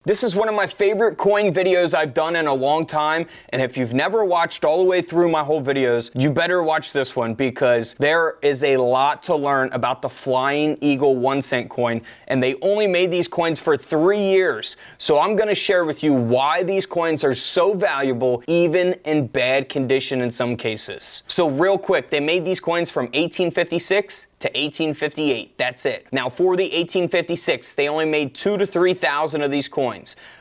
This is one of my favorite coin videos I've done in a long time, and if you've never watched all the way through my whole videos, you better watch this one because there is a lot to learn about the Flying Eagle 1 cent coin, and they only made these coins for 3 years. So I'm going to share with you why these coins are so valuable even in bad condition in some cases. So real quick, they made these coins from 1856 to 1858. That's it. Now for the 1856, they only made 2,000 to 3,000 of these coins.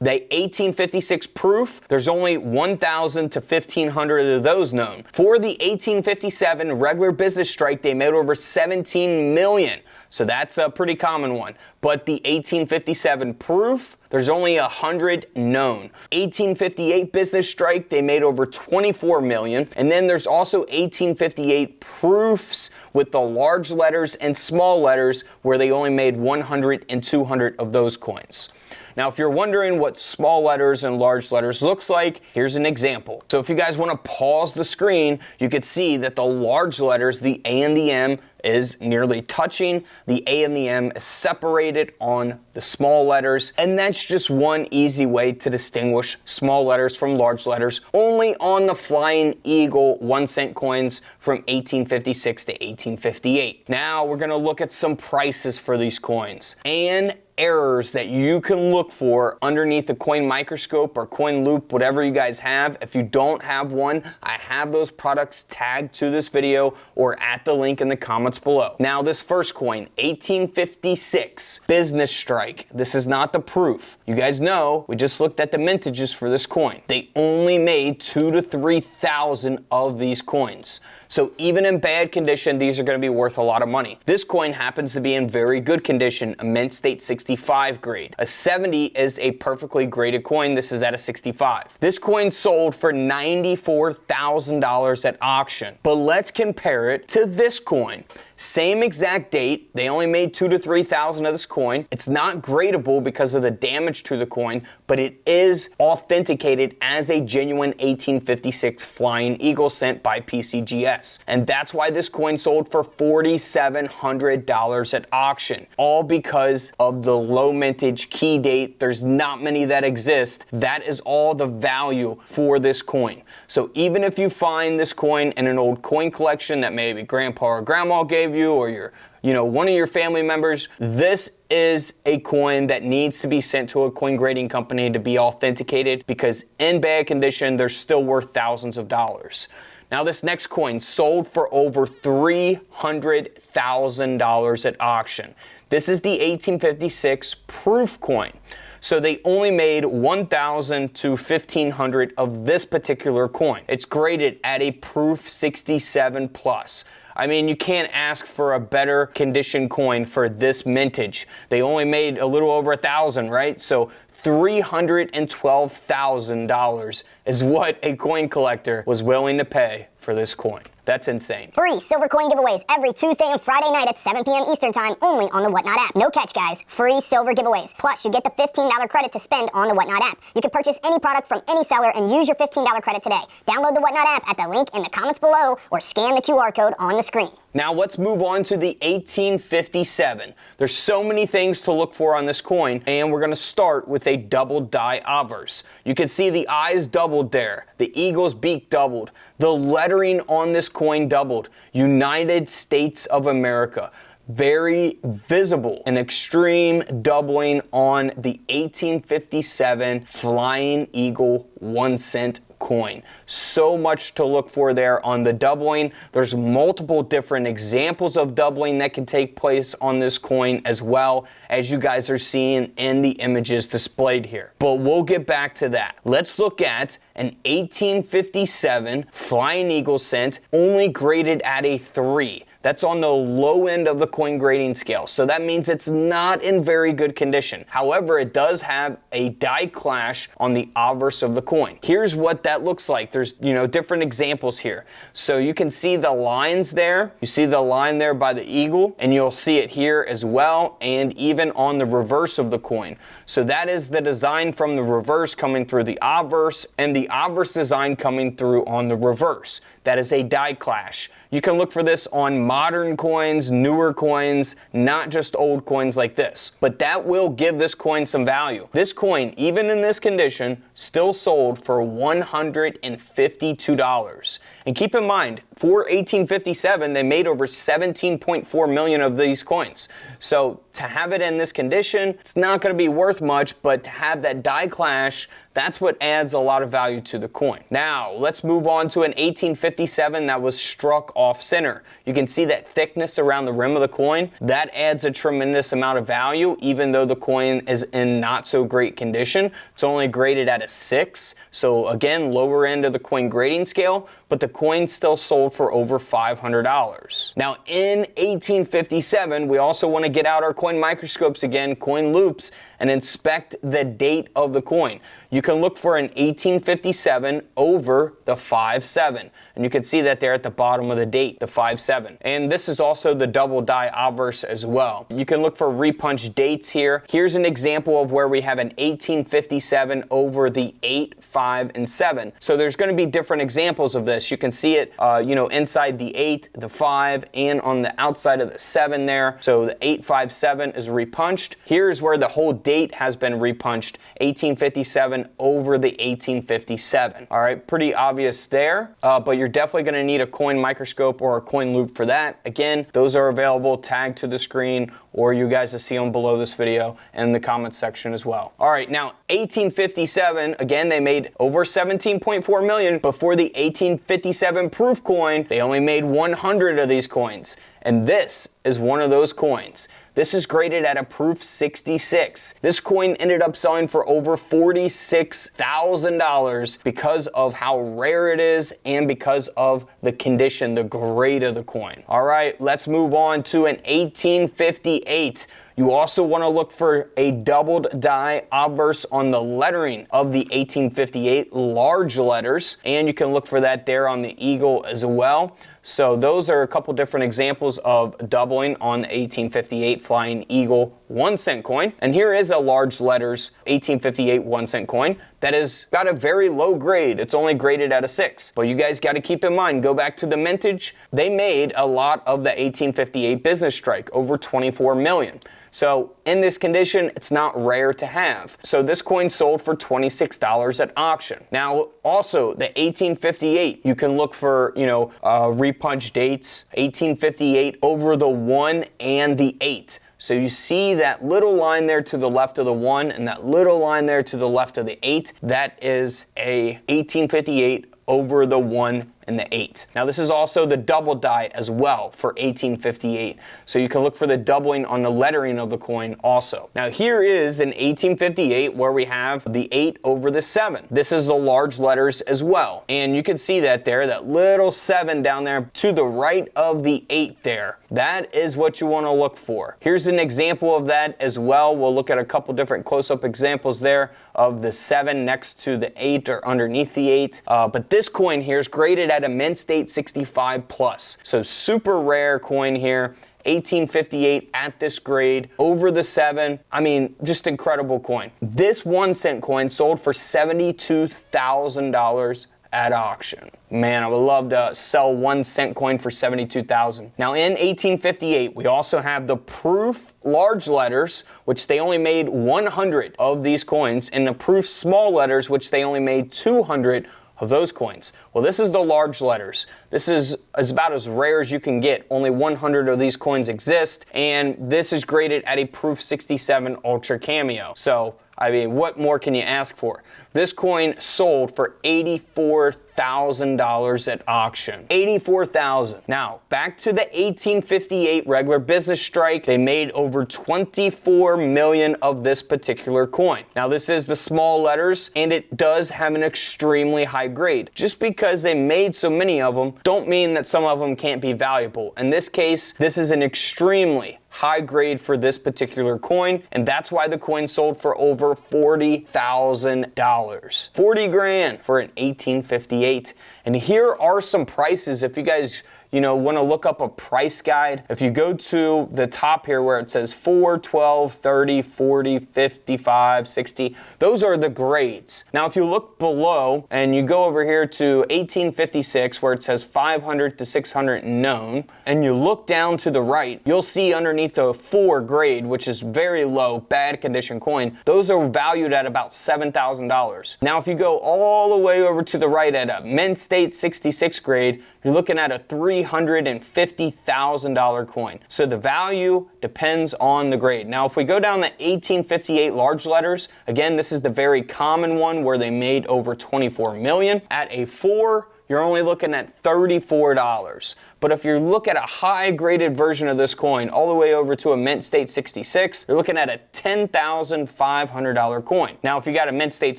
The 1856 proof, there's only 1,000 to 1,500 of those known. For the 1857 regular business strike, they made over 17 million. So that's a pretty common one. But the 1857 proof, there's only 100 known. 1858 business strike, they made over 24 million. And then there's also 1858 proofs with the large letters and small letters where they only made 100 and 200 of those coins. Now, if you're wondering what small letters and large letters looks like, here's an example. So if you guys want to pause the screen, you could see that the large letters, the A and the M, is nearly touching. The A and the M is separated on the small letters, and that's just one easy way to distinguish small letters from large letters, only on the Flying Eagle 1 cent coins from 1856 to 1858. Now we're going to look at some prices for these coins and errors that you can look for underneath a coin microscope or coin loop, whatever you guys have. If you don't have one, I have those products tagged to this video or at the link in the comments below. Now this first coin, 1856 business strike. This is not the proof. You guys know we just looked at the mintages for this coin. They only made 2,000 to 3,000 of these coins. So even in bad condition, these are going to be worth a lot of money. This coin happens to be in very good condition, a mint state 65 grade. A 70 is a perfectly graded coin. This is at a 65. This coin sold for $94,000 at auction. But let's compare it to this coin. Same exact date. They only made 2,000 to 3,000 of this coin. It's not gradable because of the damage to the coin, but it is authenticated as a genuine 1856 Flying Eagle cent by PCGS. And that's why this coin sold for $4,700 at auction. All because of the low mintage key date. There's not many that exist. That is all the value for this coin. So even if you find this coin in an old coin collection that maybe grandpa or grandma gave you, or one of your family members, this is a coin that needs to be sent to a coin grading company to be authenticated, because in bad condition, they're still worth thousands of dollars. Now this next coin sold for over $300,000 at auction. This is the 1856 proof coin. So they only made 1,000 to 1,500 of this particular coin. It's graded at a proof 67 plus. I mean, you can't ask for a better condition coin for this mintage. They only made a little over 1,000, right? So $312,000 is what a coin collector was willing to pay for this coin. That's insane. Free silver coin giveaways every Tuesday and Friday night at 7 p.m. Eastern Time, only on the Whatnot app. No catch, guys. Free silver giveaways. Plus, you get the $15 credit to spend on the Whatnot app. You can purchase any product from any seller and use your $15 credit today. Download the Whatnot app at the link in the comments below or scan the QR code on the screen. Now let's move on to the 1857. There's so many things to look for on this coin, and we're going to start with a double die obverse. You can see the eyes doubled there. The eagle's beak doubled. The lettering on this coin doubled. United States of America. Very visible, an extreme doubling on the 1857 Flying Eagle 1 cent coin. So much to look for there on the doubling. There's multiple different examples of doubling that can take place on this coin, as well as you guys are seeing in the images displayed here. But we'll get back to that. Let's look at an 1857 Flying Eagle cent, only graded at a 3. That's on the low end of the coin grading scale, so that means it's not in very good condition. However, it does have a die clash on the obverse of the coin. Here's what that looks like. There's, different examples here. So you can see the lines there. You see the line there by the eagle, and you'll see it here as well, and even on the reverse of the coin. So that is the design from the reverse coming through the obverse, and the obverse design coming through on the reverse. That is a die clash. You can look for this on modern coins, newer coins, not just old coins like this. But that will give this coin some value. This coin, even in this condition, still sold for $152. And keep in mind, for 1857, they made over 17.4 million of these coins. So to have it in this condition, it's not going to be worth much, but to have that die clash, that's what adds a lot of value to the coin. Now, let's move on to an 1857 that was struck off center. You can see that thickness around the rim of the coin. That adds a tremendous amount of value, even though the coin is in not so great condition. It's only graded at a 6. So again, lower end of the coin grading scale, but the coin still sold for over $500. Now, in 1857, we also want to get out our coin microscopes again, coin loops, and inspect the date of the coin. You can look for an 1857 over the 5-7. And you can see that there at the bottom of the date, the 5-7. And this is also the double die obverse as well. You can look for repunch dates here. Here's an example of where we have an 1857 over the 8, 5, and 7. So there's going to be different examples of this. You can see it, inside the 8, the 5, and on the outside of the 7 there. So the 8, 5, 7 is repunched. Here's where the whole date has been repunched, 1857 over the 1857. All right, pretty obvious there, but you're definitely going to need a coin microscope or a coin loop for that. Again, those are available tagged to the screen, or you guys will see them below this video and in the comment section as well. All right, now 1857, again, they made over 17.4 million. Before the 1857 proof coin, they only made 100 of these coins. And this is one of those coins. This is graded at a proof 66. This coin ended up selling for over $46,000 because of how rare it is and because of the condition, the grade of the coin. All right, let's move on to an 1858. You also want to look for a doubled die obverse on the lettering of the 1858, large letters, and you can look for that there on the eagle as well. So those are a couple different examples of doubling on the 1858 Flying Eagle 1-cent coin. And here is a large letters 1858 1-cent coin that has got a very low grade. It's only graded at a 6. But you guys got to keep in mind, go back to the mintage. They made a lot of the 1858 business strike, over 24 million. So in this condition, it's not rare to have. So this coin sold for $26 at auction. Now, also the 1858, you can look for, repunch dates, 1858 over the 1 and the 8. So you see that little line there to the left of the 1 and that little line there to the left of the 8. That is a 1858 over the 1 and the 8. Now this is also the double die as well for 1858. So you can look for the doubling on the lettering of the coin also. Now here is an 1858 where we have the 8 over the 7. This is the large letters as well. And you can see that there, that little 7 down there to the right of the 8 there. That is what you want to look for. Here's an example of that as well. We'll look at a couple different close-up examples there of the 7 next to the 8 or underneath the 8. But this coin here is graded at a mint state 65 plus. So super rare coin here. 1858 at this grade, over the 7. I mean, just incredible coin. This 1-cent coin sold for $72,000 at auction. Man, I would love to sell 1-cent coin for $72,000. Now in 1858, we also have the proof large letters, which they only made 100 of these coins, and the proof small letters, which they only made 200 of those coins. Well, this is the large letters. This is about as rare as you can get. Only 100 of these coins exist, and this is graded at a proof 67 Ultra Cameo. So, I mean, what more can you ask for? This coin sold for $84,000 at auction. $84,000. Now, back to the 1858 regular business strike. They made over 24 million of this particular coin. Now, this is the small letters, and it does have an extremely high grade. Just because they made so many of them, don't mean that some of them can't be valuable. In this case, this is an extremely high grade for this particular coin, and that's why the coin sold for over $40,000. 40 grand for an 1858. And here are some prices if you guys you know, want to look up a price guide, if you go to the top here where it says 4, 12, 30, 40, 55, 60, those are the grades. Now, if you look below and you go over here to 1856 where it says 500 to 600 known, and you look down to the right, you'll see underneath the 4 grade, which is very low, bad condition coin, those are valued at about $7,000. Now, if you go all the way over to the right at a mint state 66 grade, you're looking at a $350,000 coin. So the value depends on the grade. Now, if we go down to 1858 large letters, again, this is the very common one where they made over 24 million. At a 4, you're only looking at $34. But if you look at a high graded version of this coin, all the way over to a mint state 66, you're looking at a $10,500 coin. Now, if you got a mint state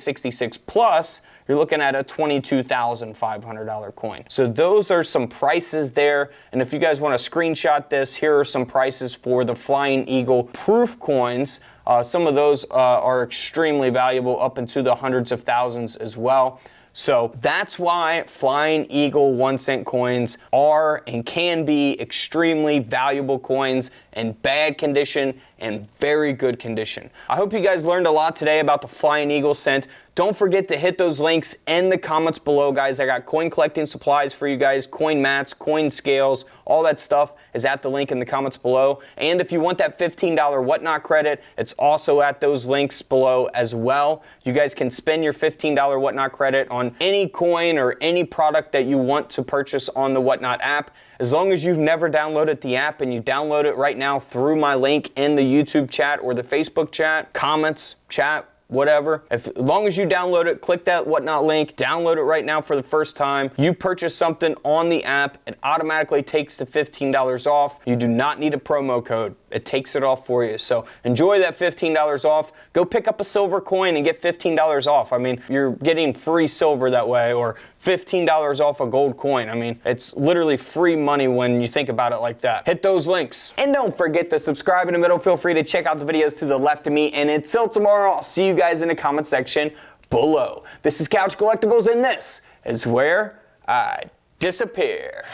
66 plus, you're looking at a $22,500 coin. So those are some prices there. And if you guys want to screenshot this, here are some prices for the Flying Eagle proof coins. Some of those are extremely valuable, up into the hundreds of thousands as well. So that's why Flying Eagle 1-cent coins are and can be extremely valuable coins in bad condition and very good condition. I hope you guys learned a lot today about the Flying Eagle cent. Don't forget to hit those links in the comments below, guys. I got coin collecting supplies for you guys, coin mats, coin scales, all that stuff is at the link in the comments below. And if you want that $15 Whatnot credit, it's also at those links below as well. You guys can spend your $15 Whatnot credit on any coin or any product that you want to purchase on the Whatnot app. As long as you've never downloaded the app and you download it right now through my link in the YouTube chat or the Facebook chat, comments, chat, whatever. As long as you download it, click that Whatnot link, download it right now for the first time. You purchase something on the app, it automatically takes the $15 off. You do not need a promo code. It takes it off for you. So enjoy that $15 off. Go pick up a silver coin and get $15 off. I mean, you're getting free silver that way, or $15 off a gold coin. I mean, it's literally free money when you think about it like that. Hit those links. And don't forget to subscribe in the middle. Feel free to check out the videos to the left of me. And until tomorrow, I'll see you guys in the comment section below. This is Couch Collectibles, and this is where I disappear.